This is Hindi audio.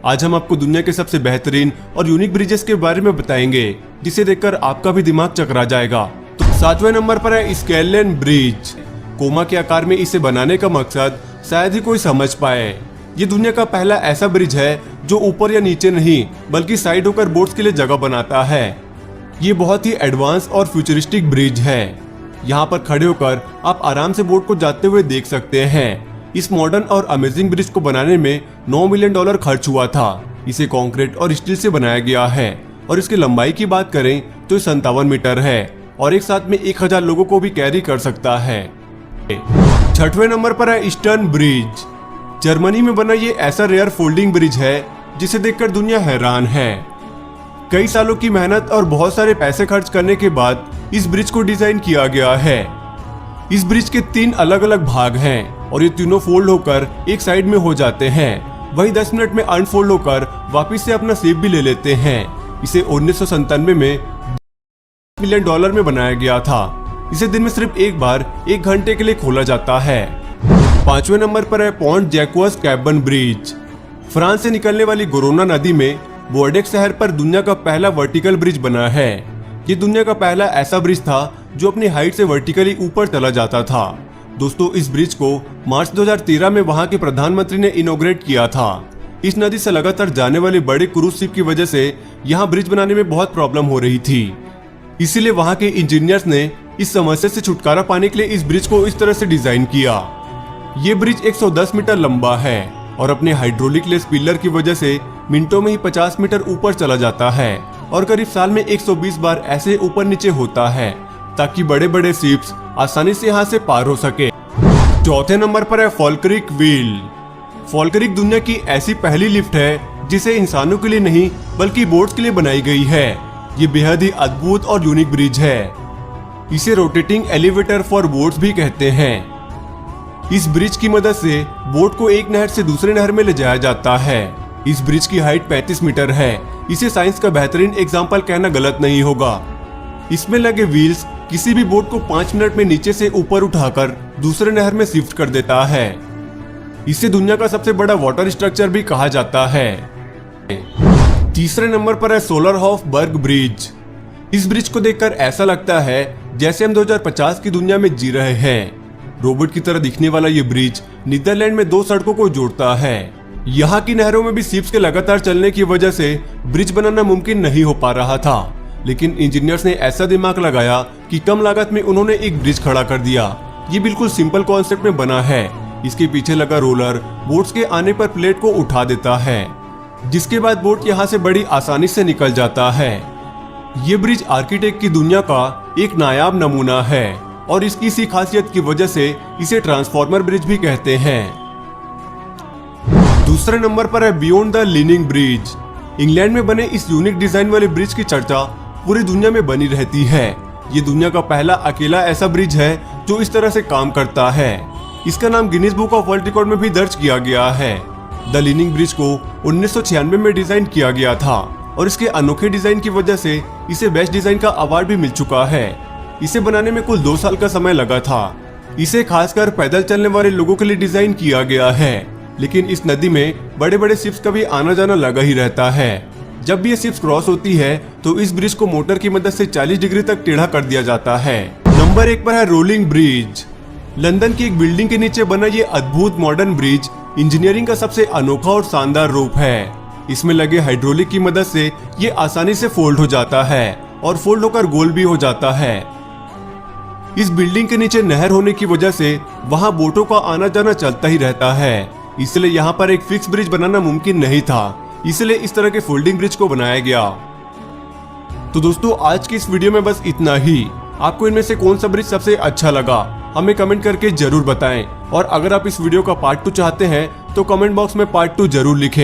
आज हम आपको दुनिया के सबसे बेहतरीन और यूनिक ब्रिजेस के बारे में बताएंगे, जिसे देखकर आपका भी दिमाग चकरा जाएगा। तो 7वें नंबर पर है स्केलेन ब्रिज। कोमा के आकार में इसे बनाने का मकसद शायद ही कोई समझ पाए। ये दुनिया का पहला ऐसा ब्रिज है जो ऊपर या नीचे नहीं बल्कि साइड होकर बोट्स के लिए जगह बनाता है। ये बहुत ही एडवांस और फ्यूचरिस्टिक ब्रिज है। यहाँ पर खड़े होकर आप आराम से बोट को जाते हुए देख सकते हैं। इस मॉडर्न और अमेजिंग ब्रिज को बनाने में $9 मिलियन खर्च हुआ था। इसे कंक्रीट और स्टील से बनाया गया है और इसकी लंबाई की बात करें तो 57 मीटर है और एक साथ में 1000 लोगों को भी कैरी कर सकता है। 6वें नंबर पर है ईस्टर्न ब्रिज। जर्मनी में बना ये ऐसा रेयर फोल्डिंग ब्रिज है जिसे देखकर दुनिया हैरान है। कई सालों की मेहनत और बहुत सारे पैसे खर्च करने के बाद इस ब्रिज को डिजाइन किया गया है। इस ब्रिज के 3 अलग अलग भाग हैं और ये तीनों फोल्ड होकर एक साइड में हो जाते हैं। वही 10 मिनट में अनफोल्ड होकर वापस से अपना शेप भी ले लेते हैं। इसे 1997 में $10 मिलियन में बनाया गया था। इसे दिन में सिर्फ एक बार 1 घंटे के लिए खोला जाता है। 5वें नंबर पर है पॉन्ट जैक्वास कैबन ब्रिज। फ्रांस से निकलने वाली गोरोना नदी में बोर्डेक्स शहर पर दुनिया का पहला वर्टिकल ब्रिज बना है। ये दुनिया का पहला ऐसा ब्रिज था जो अपनी हाइट से वर्टिकली ऊपर चला जाता था। दोस्तों, इस ब्रिज को मार्च 2013 में वहां के प्रधानमंत्री ने इनॉग्रेट किया था। इस नदी से लगातार जाने वाले बड़े क्रूज शिप की वजह से यहाँ ब्रिज बनाने में बहुत प्रॉब्लम हो रही थी। इसीलिए वहां के इंजीनियर्स ने इस समस्या से छुटकारा पाने के लिए इस ब्रिज को इस तरह से डिजाइन किया। ये ब्रिज 110 मीटर लंबा है और अपने हाइड्रोलिक लेस पिलर की वजह से मिनटों में ही 50 मीटर ऊपर चला जाता है और करीब साल में 120 बार ऐसे ऊपर नीचे होता है ताकि बड़े बड़े शिप्स आसानी से यहाँ से पार हो सके। 4थे नंबर पर है फॉल्क्रिक व्हील। फॉल्क्रिक दुनिया की ऐसी पहली लिफ्ट है जिसे इंसानों के लिए नहीं बल्कि बोट्स के लिए बनाई गई है। ये बेहद ही अद्भुत और यूनिक ब्रिज है। इसे रोटेटिंग एलिवेटर फॉर बोट्स भी कहते हैं। इस ब्रिज की मदद से बोट को एक नहर से दूसरे नहर में ले जाया जाता है। इस ब्रिज की हाइट 35 मीटर है। इसे साइंस का बेहतरीन एग्जाम्पल कहना गलत नहीं होगा। इसमें लगे व्हील्स किसी भी बोट को 5 मिनट में नीचे से ऊपर उठाकर दूसरे नहर में शिफ्ट कर देता है। इसे दुनिया का सबसे बड़ा वाटर स्ट्रक्चर भी कहा जाता है। 3रे नंबर पर है सोलरहोफ-बर्ग ब्रिज। इस ब्रिज को देखकर ऐसा लगता है जैसे हम 2050 की दुनिया में जी रहे हैं। रोबोट की तरह दिखने वाला ये ब्रिज नीदरलैंड में 2 सड़कों को जोड़ता है। यहाँ की नहरों में भी शिप्स के लगातार चलने की वजह से ब्रिज बनाना मुमकिन नहीं हो पा रहा था, लेकिन इंजीनियर्स ने ऐसा दिमाग लगाया कि कम लागत में उन्होंने एक ब्रिज खड़ा कर दिया। ये बिल्कुल सिंपल कॉन्सेप्ट में बना है। इसके पीछे लगा रोलर बोट्स के आने पर प्लेट को उठा देता है, जिसके बाद बोट यहाँ से बड़ी आसानी से निकल जाता है। ये ब्रिज आर्किटेक्ट की दुनिया का एक नायाब नमूना है और इसकी इसी खासियत की वजह से इसे ट्रांसफॉर्मर ब्रिज भी कहते हैं। 2रे नंबर पर है beyond the leaning bridge. England में बने इस यूनिक डिजाइन वाले ब्रिज की चर्चा पूरी दुनिया में बनी रहती है। ये दुनिया का पहला अकेला ऐसा ब्रिज है जो इस तरह से काम करता है। इसका नाम Guinness book of world record में भी दर्ज किया गया है। द लीनिंग ब्रिज को 1996 में डिजाइन किया गया था और इसके अनोखे डिजाइन की वजह से इसे बेस्ट डिजाइन का अवार्ड भी मिल चुका है। इसे बनाने में कुल 2 साल का समय लगा था। इसे खासकर पैदल चलने वाले लोगों के लिए डिजाइन किया गया है, लेकिन इस नदी में बड़े बड़े शिप्स का भी आना जाना लगा ही रहता है। जब भी ये शिप्स क्रॉस होती है तो इस ब्रिज को मोटर की मदद से 40 डिग्री तक टेढ़ा कर दिया जाता है। नंबर 1 पर है रोलिंग ब्रिज। लंदन की एक बिल्डिंग के नीचे बना ये अद्भुत मॉडर्न ब्रिज इंजीनियरिंग का सबसे अनोखा और शानदार रूप है। इसमें लगे हाइड्रोलिक की मदद से ये आसानी से फोल्ड हो जाता है और फोल्ड होकर गोल भी हो जाता है। इस बिल्डिंग के नीचे नहर होने की वजह से वहाँ बोटों का आना जाना चलता ही रहता है, इसलिए यहाँ पर एक फिक्स ब्रिज बनाना मुमकिन नहीं था। इसलिए इस तरह के फोल्डिंग ब्रिज को बनाया गया। तो दोस्तों, आज की इस वीडियो में बस इतना ही। आपको इनमें से कौन सा ब्रिज सबसे अच्छा लगा हमें कमेंट करके जरूर बताएं और अगर आप इस वीडियो का पार्ट 2 चाहते हैं तो कमेंट बॉक्स में पार्ट 2 जरूर लिखें।